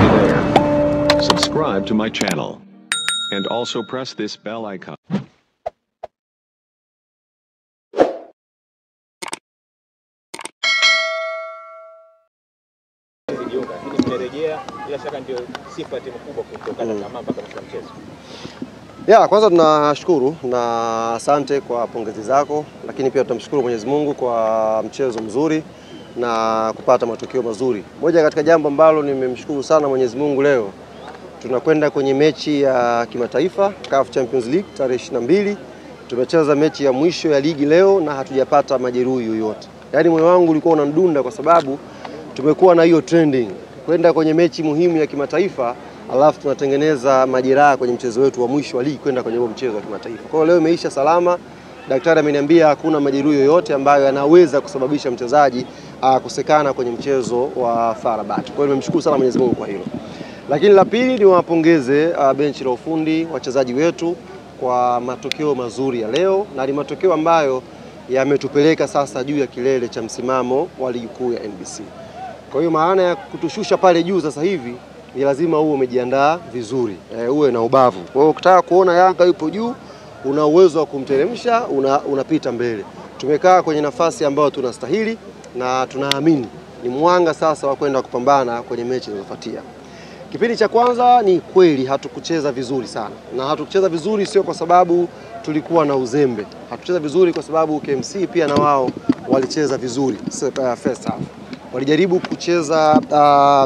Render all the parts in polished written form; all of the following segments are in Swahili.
Hey there. Subscribe to my channel. And also press this bell icon. Ya, kwanza tunashukuru na asante kwa pongezi zako, lakini pia tunamshukuru Mwenyezi Mungu kwa mchezo mzuri na kupata matokeo mazuri. Moja katika jambo ambalo nimemshukuru sana Mwenyezi Mungu, leo tunakwenda kwenye mechi ya kimataifa CAF Champions League tarehe 22. Tumecheza mechi ya mwisho ya ligi leo na hatujapata majeruhi yoyote. Yaani moyo wangu ulikuwa unandunda kwa sababu tumekuwa na hiyo trending kwenda kwenye mechi muhimu ya kimataifa, alafu tunatengeneza majeraha kwenye mchezo wetu wa mwisho wa ligi kwenda kwenye mchezo wa kimataifa. Kwa hiyo leo imeisha salama. Daktari ameniambia hakuna majeruhi yoyote ambayo yanaweza kusababisha mchezaji kukosekana kwenye mchezo wa FAR Rabat. Kwa hiyo nimemshukuru sana Mwenyezi Mungu kwa hilo. Lakini la pili ni wapongeze benchi la ufundi, wachezaji wetu kwa matokeo mazuri ya leo, na ni matokeo ambayo yametupeleka sasa juu ya kilele cha msimamo wa ligi kuu ya NBC. Kwa hiyo maana ya kutushusha pale juu sasa hivi ni lazima uwe umejiandaa vizuri, uwe na ubavu. Kwa hiyo ukitaka kuona Yanga yupo juu, una uwezo wa kumteremsha, unapita mbele. Tumekaa kwenye nafasi ambayo tunastahili na tunaamini ni mwanga sasa wa kwenda kupambana kwenye mechi zinazofuatia. Kipindi cha kwanza ni kweli hatukucheza vizuri sana. Na hatukucheza vizuri sio kwa sababu tulikuwa na uzembe. Hatukucheza vizuri kwa sababu KMC pia na wao walicheza vizuri first half. Walijaribu kucheza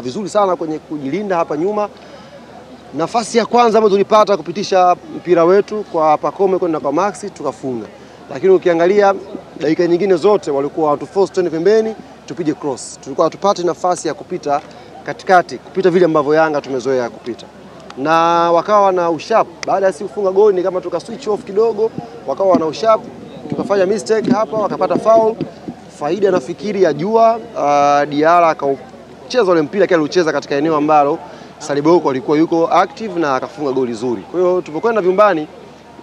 vizuri sana kwenye kujilinda hapa nyuma. Nafasi ya kwanza ambayo tulipata kupitisha mpira wetu kwa Pacome kwenda kwa Maxi tukafunga. Lakini ukiangalia dakika nyingine zote walikuwa watu force twende pembeni tupige cross. Tulikuwa hatupati nafasi ya kupita katikati, kupita vile ambavyo Yanga tumezoea kupita. Na wakawa na usharp, baada ya si kufunga goli ni kama tuka switch off kidogo, wakawa na usharp, tukafanya mistake hapa, wakapata foul. Faida nafikiri ya jua, Diara akacheza ule mpira kile alicheza katika eneo ambalo Saliboko alikuwa yuko active na akafunga goli zuri. Kwa hiyo tulipokwenda vyumbani,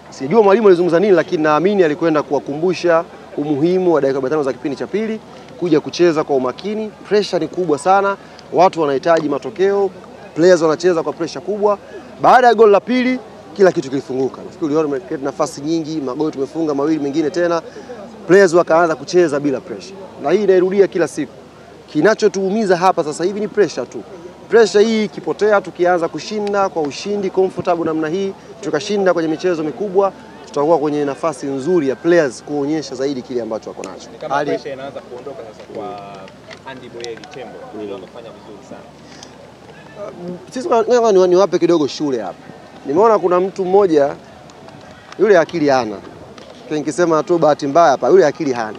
sijua mwalimu alizungumza nini, lakini naamini alikwenda kuwakumbusha umuhimu wa dakika 45 za kipindi cha pili kuja kucheza kwa umakini. Pressure ni kubwa sana, watu wanahitaji matokeo, players wanacheza kwa pressure kubwa. Baada ya goli la pili kila kitu kilifunguka. Nafikiri uliona nafasi nyingi, magoli tumefunga mawili mengine tena. Players wakaanza kucheza bila pressure. Na hii inairudia kila siku. Kinachotuumiza hapa sasa hivi ni pressure tu. Pressure hii ikipotea, tukianza kushinda kwa ushindi comfortable namna hii, tukashinda kwenye michezo mikubwa, tutakuwa kwenye nafasi nzuri ya players kuonyesha zaidi kile ambacho wako nacho. Kama pressure inaanza kuondoka sasa kwa Andy Boyeli Tembo, ndio anafanya vizuri sana. Sisi niwape kidogo shule hapa. Nimeona kuna mtu mmoja yule akili hana. Nikisema tu bahati mbaya hapa, yule akili hana.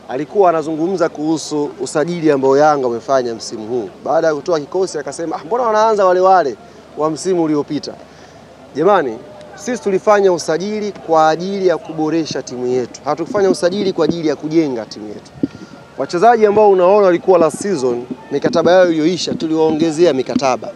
Alikuwa anazungumza kuhusu usajili ambao Yanga umefanya msimu huu. Baada ya kutoa kikosi akasema, mbona wanaanza wale wa msimu uliopita? Jamani, sisi tulifanya usajili kwa ajili ya kuboresha timu yetu. Hatukufanya usajili kwa ajili ya kujenga timu yetu. Wachezaji ambao unaona walikuwa last season, mikataba yao iliyoisha, tuliwaongezea mikataba.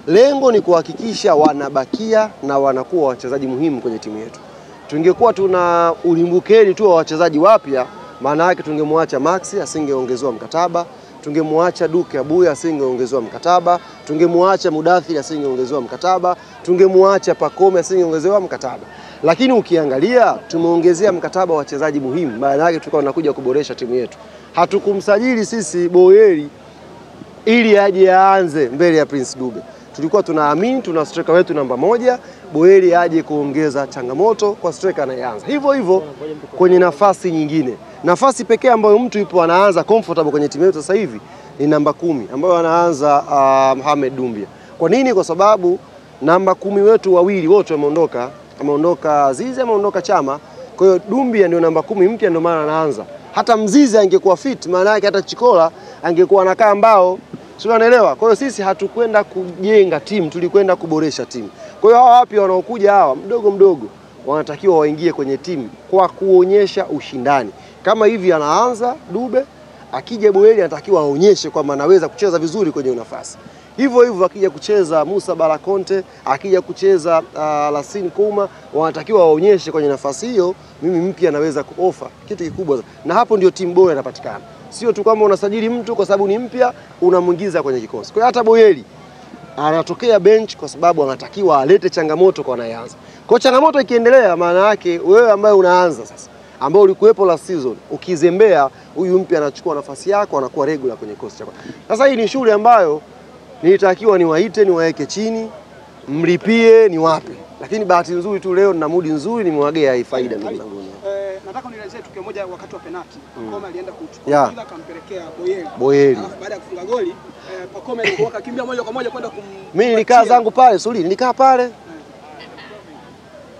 Lengo ni kuhakikisha wanabakia na wanakuwa wachezaji muhimu kwenye timu yetu. Tungekuwa tuna ulimbukeni tu wa wachezaji wapya, maana yake tungemwacha Maxi asingeongezewa mkataba, tungemwacha Duke Abuya asingeongezewa mkataba, tungemwacha Mudathir asingeongezewa mkataba, tungemwacha Pacome asingeongezewa mkataba. Lakini ukiangalia tumeongezea mkataba wa wachezaji muhimu, maana yake tulikuwa tunakuja kuboresha timu yetu. Hatukumsajili sisi Boyeli ili aje aanze mbele ya Prince Dube. Tulikuwa tunaamini tuna striker wetu namba 1, Boyeli aje kuongeza changamoto kwa striker anayeanza. Hivyo hivyo kwenye nafasi nyingine. Nafasi pekee ambayo mtu yupo anaanza comfortable kwenye timu yetu sasa hivi ni namba 10 ambayo anaanza Mohamed Dumbia. Kwa nini? Kwa sababu namba 10 wetu wawili wote wameondoka. Ameondoka Azizi, ameondoka Chama. Kwa hiyo Dumbia ndio namba 10 mpya, ndio maana anaanza. Hata Mzizi angekuwa fit, maana yake hata Chikola angekuwa anakaa mbao. Sio, unaelewa? Kwa hiyo sisi hatukwenda kujenga timu, tulikwenda kuboresha timu. Kwa hiyo hawa wapi wanaokuja hawa mdogo mdogo wanatakiwa waingie kwenye timu kwa kuonyesha ushindani. Kama hivi anaanza Dube, akija Boyeli anatakiwa aonyeshe kwamba anaweza kucheza vizuri kwenye nafasi. Hivyo hivyo akija kucheza Musa Balakonte, akija kucheza Lassine Kouma, wanatakiwa waonyeshe kwenye nafasi hiyo mimi mpya naweza kuofa kitu kikubwa. Na hapo ndio timu bora inapatikana. Sio tu kama unasajili mtu kwa sababu ni mpya unamuingiza kwenye kikosi. Kwa hiyo hata Boyeli anatokea bench kwa sababu anatakiwa alete changamoto kwa anayeanza. Kwa changamoto ikiendelea, maana yake wewe ambaye unaanza sasa, ambao ulikuwepo last season, ukizembea huyu mpya anachukua nafasi yako, anakuwa regular kwenye kikosi chako. Sasa hii ni shule ambayo nilitakiwa niwaite, niwaeke chini, mlipie, niwape. Lakini bahati nzuri tu leo nina mudi nzuri, nimewagea hii faida ndugu zangu. Nataka nielezee tukio moja wakati wa penalti. Pacome alienda kuchukua mpira akampelekea Boyeli. Alafu baada ya kufunga goli, Pacome alikuwa akakimbia moja kwa moja kwenda mimi nilikaa zangu pale, Suli, nilikaa pale.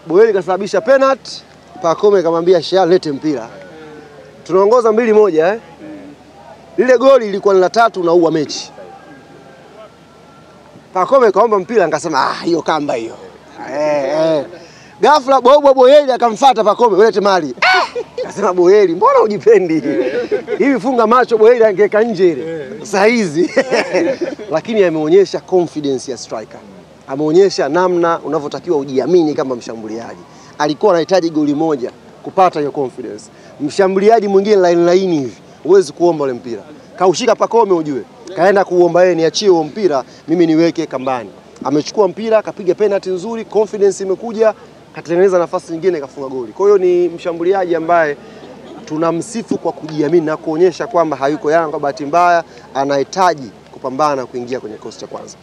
Boyeli kasababisha penalty, Pacome kamwambia Shea lete mpira. Tunaongoza 2-1 Lile goli lilikuwa ni la 3 na uwa mechi. Pacome kaomba mpira, nikasema hiyo kamba hiyo. Ghafla Boyeli akamfuata Pacome, lete mali. Akasema Boyeli, mbona ujipendi? Hivi funga macho, Boyeli angeka nje ile. Saa hizi. Lakini ameonyesha confidence ya striker. Ameonyesha namna unavyotakiwa ujiamini kama mshambuliaji. Alikuwa anahitaji goli moja kupata hiyo confidence. Mshambuliaji mwingine line hivi, huwezi kuomba ule mpira. Kaushika Pacome ujue. Kaenda kuomba yeye, niachie huo mpira, mimi niweke kambani. Amechukua mpira, kapiga penalty nzuri, confidence imekuja, katengeneza nafasi nyingine, kafunga goli. Kwa hiyo ni mshambuliaji ambaye tunamsifu kwa kujiamini na kuonyesha kwamba hayuko Yanga kwa bahati mbaya, anahitaji kupambana kuingia kwenye kikosi cha kwanza.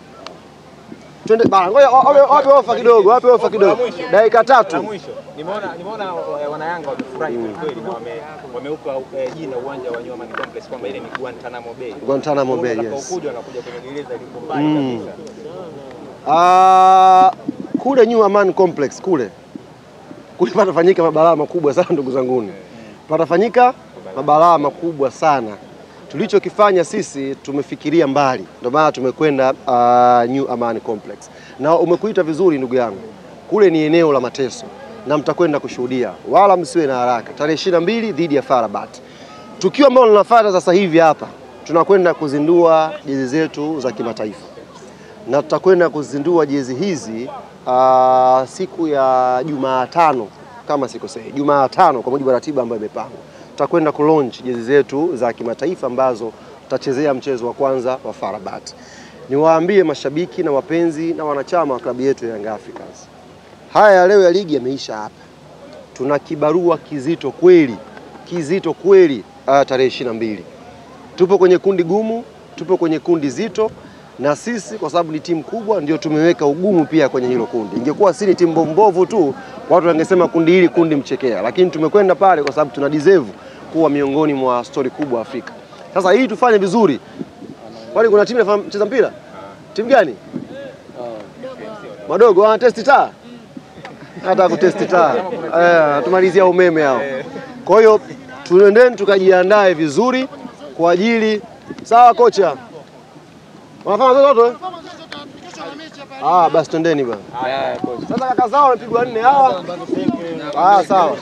Twende bana, ngoja wape ofa kidogo, wape ofa kidogo. Dakika 3. Nimeona wana Yanga wamefurahi kweli na wameupa jina uwanja wa New Amaan Complex kwamba ile ni Guantanamo Bay. Guantanamo Bay, yes. Wanapokuja wanakuja kwenye gereza liko mbali kabisa. Kule New Amaan Complex kule patafanyika mabalaa makubwa sana ndugu zanguni. Patafanyika mabalaa makubwa sana. Tulichokifanya sisi tumefikiria mbali. Ndio maana tumekwenda New Amaan Complex. Na umekuita vizuri ndugu yangu. Kule ni eneo la mateso na mtakwenda kushuhudia. Wala msiwe na haraka. Tarehe 22 dhidi ya FAR Rabat. Tukio ambalo linafuata sasa hivi hapa, tunakwenda kuzindua jezi zetu za kimataifa. Na tutakwenda kuzindua jezi hizi siku ya Jumatano kama sikosei. Jumatano kwa mujibu wa ratiba ambayo imepangwa. Tutakwenda kulaunch jezi zetu za kimataifa ambazo tutachezea mchezo wa kwanza wa FAR Rabat. Niwaambie mashabiki na wapenzi na wanachama wa klabu yetu ya Young Africans. Haya leo ya ligi yameisha hapa. Tuna kibarua kizito kweli tarehe 22. Tupo kwenye kundi gumu, tupo kwenye kundi zito, na sisi kwa sababu ni timu kubwa ndio tumeweka ugumu pia kwenye hilo kundi. Ingekuwa si ni timu mbovu tu, watu wangesema kundi hili kundi mchekea, lakini tumekwenda pale kwa sababu tuna deserve kuwa miongoni mwa story kubwa Afrika. Sasa hii tufanye vizuri. Kwani kuna timu inacheza mpira? Timu gani? Madogo wana test taa. Hata kutest taa. Tumalizia umeme hao. Kwa hiyo tuendeni tukajiandae vizuri kwa ajili. Sawa kocha. Wanafanya zote? Basi twendeni bwana. Sasa kaka zao wamepigwa 4 hawa. Sawa.